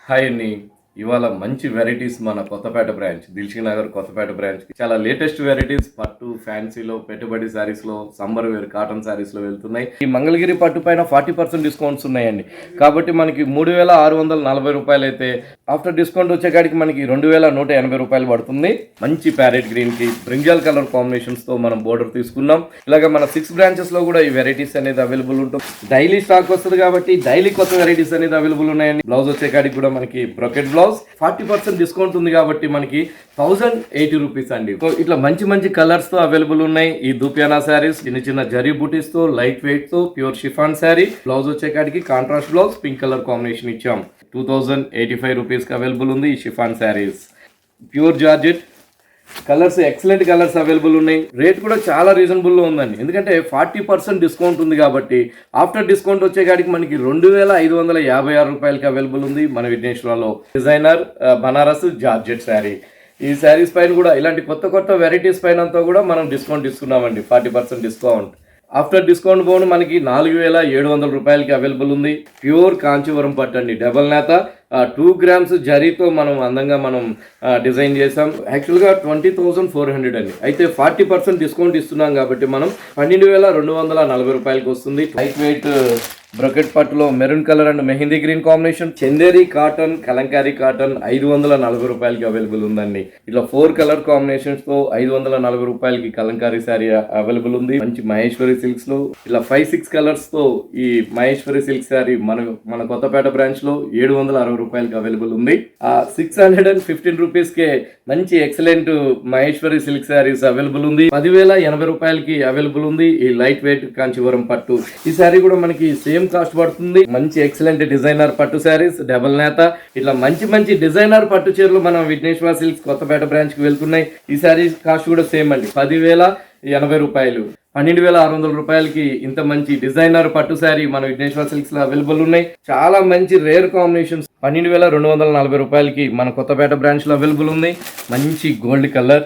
Hi అండి. ఇవాళ మంచి వెరైటీస్ మన కొత్తపేట బ్రాంచ్, దిల్షుక్ నగర్ కొత్తపేట బ్రాంచ్‌కి చాలా లేటెస్ట్ వెరైటీస్ పట్టు, ఫ్యాన్సీలో, పెట్టుబడి శారీస్‌లో, సమ్మర్ వేర్ కాటన్ శారీస్‌లో వెళ్తున్నాయి. ఈ మంగళగిరి పట్టు పైన 40% డిస్కౌంట్స్ ఉన్నాయండి. కాబట్టి మనకి రూ. 3,640 అయితే ఆఫ్టర్ డిస్కౌంట్ వచ్చేకాడికి మనకి రూ. 2,180 పడుతుంది. మంచి ప్యారెట్ గ్రీన్‌కి బ్రింజాల్ కలర్ కాంబినేషన్స్‌తో మనం బోర్డర్ తీసుకున్నాం. ఇలాగ మన 6 బ్రాంచెస్‌లో కూడా ఈ వెరైటీస్ అనేది అవైలబుల్ ఉంటుంది. డైలీ స్టాక్ వస్తుంది కాబట్టి డైలీ కొత్త వెరైటీస్ అనేది అవైలబుల్ ఉన్నాయండి. బ్లౌజ్ వచ్చేకాడికి కూడా మనకి బ్రొకెట్ బ్లౌజ్ 40% డిస్కౌంట్ ఉంది కాబట్టి మనకి 1080 రూపీస్ అండి. ఇట్లా మంచి మంచి కలర్స్ తో అవైలబుల్ ఉన్నాయి. ఈ దూపియానా శారీస్ చిన్న చిన్న జరీ బూటీస్ తో, లైట్ వెయిట్ తో, ప్యూర్ షిఫాన్ శారీ. బ్లౌజ్ వచ్చేకాడికి contrast blouse pink colour combination ఇచ్చాం. 2085 రూపీస్ కి అవైలబుల్ ఉంది ఈ chiffon saris. Pure georgette colours, excellent colours available ఉన్నాయి. రేట్ కూడా చాలా రీజనబుల్లో ఉందండి. ఎందుకంటే 40% డిస్కౌంట్ ఉంది కాబట్టి ఆఫ్టర్ డిస్కౌంట్ వచ్చేకాడికి మనకి 2,556 రూపాయలకి అవైలబుల్ ఉంది మన విఘ్నేశ్వరలో. Designer Banaras georgette sari. ఈ శారీస్ పైన కూడా ఇలాంటి కొత్త కొత్త వెరైటీస్ పైన అంతా కూడా మనం డిస్కౌంట్ ఇస్తున్నామండి. 40% డిస్కౌంట్. ఆఫ్టర్ డిస్కౌంట్ పోను మనకి 4,700 రూపాయలకి అవైలబుల్ ఉంది. ప్యూర్ కాంచీవరం పట్టు అండి, డబల్ నేత, 2 గ్రామ్స్ జరీతో మనం అందంగా మనం డిజైన్ చేసాం. యాక్చువల్గా 20,400 అండి. అయితే 40% డిస్కౌంట్ ఇస్తున్నాం కాబట్టి మనం 12,240 రూపాయలకి వస్తుంది. లైట్ వెయిట్ బ్రొకెట్ పట్టులో maroon colour and mehndi green combination. Chanderi cotton, Kalamkari cotton 540 రూపాయలకి అవైలబుల్ ఉందండి. ఇట్లా 4 కలర్ కాంబినేషన్స్ తో 540 రూపాయలకి కలంకారీ శారీ అవైలబుల్ ఉంది. మంచి మహేశ్వరి సిల్క్స్ లో ఇలా 5-6 కలర్స్ తో ఈ మహేశ్వరి సిల్క్ శారీ మన కొత్తపేట బ్రాంచ్ లో 760 రూపాయలకి అవైలబుల్ ఉంది. 615 రూపీస్ కే మంచి excellent Maheshwari silk saris available ఉంది. 10,080 రూపాయలకి అవైలబుల్ ఉంది ఈ లైట్ వెయిట్ కాంచీవరం పట్టు. ఈ శారీ కూడా మనకి సేమ్ కాస్ట్ పడుతుంది. మంచి ఎక్సలెంట్ డిజైనర్ పట్టు శారీస్, డబల్ నేత, ఇట్లా మంచి మంచి డిజైనర్ పట్టు చీరలు మనం విఘ్నేశ్వర సిల్క్స్ కొత్తపేట బ్రాంచ్ కి వెళ్తున్నాయి. ఈ శారీ కాస్ట్ కూడా సేమ్ అండి, 10,080 రూపాయలు. 12,600 రూపాయలకి ఇంత మంచి డిజైనర్ పట్టు శారీ మన విఘ్నేశ్వర సిల్క్స్ లో అవైలబుల్ ఉన్నాయి. చాలా మంచి రేర్ కాంబినేషన్స్ 12,240 రూపాయలకి మన కొత్తపేట బ్రాంచ్ లో అవైలబుల్ ఉంది. మంచి గోల్డ్ కలర్,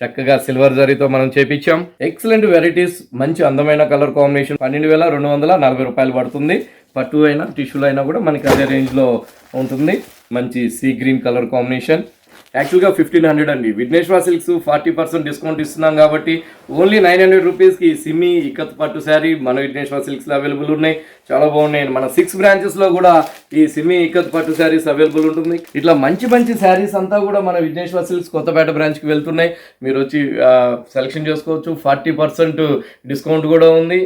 చక్కగా సిల్వర్ జరీతో మనం చేపించాం. ఎక్సలెంట్ వెరైటీస్, మంచి అందమైన కలర్ కాంబినేషన్. 12,240 రూపాయలు పడుతుంది. పట్టు అయినా టిష్యూలు అయినా కూడా మనకి అదే రేంజ్ లో ఉంటుంది. మంచి సీ గ్రీన్ కలర్ కాంబినేషన్. యాక్చువల్గా 1,500 అండి. విఘ్నేశ్వర సిల్క్స్ 40% డిస్కౌంట్ ఇస్తున్నాం కాబట్టి ఓన్లీ 900 రూపీస్కి సిమ్మి ఇక్కత్ పట్టు శారీ మన విఘ్నేశ్వర సిల్క్స్లో అవైలబుల్ ఉన్నాయి. చాలా బాగున్నాయి. మన 6 బ్రాంచెస్లో కూడా ఈ సిమ్మి ఇక్కత్ పట్టు శారీస్ అవైలబుల్ ఉంటుంది. ఇట్లా మంచి మంచి శారీస్ అంతా కూడా మన విఘ్నేశ్వర సిల్క్స్ కొత్తపేట బ్రాంచ్కి వెళ్తున్నాయి. మీరు వచ్చి సెలెక్షన్ చేసుకోవచ్చు. 40% డిస్కౌంట్ కూడా ఉంది.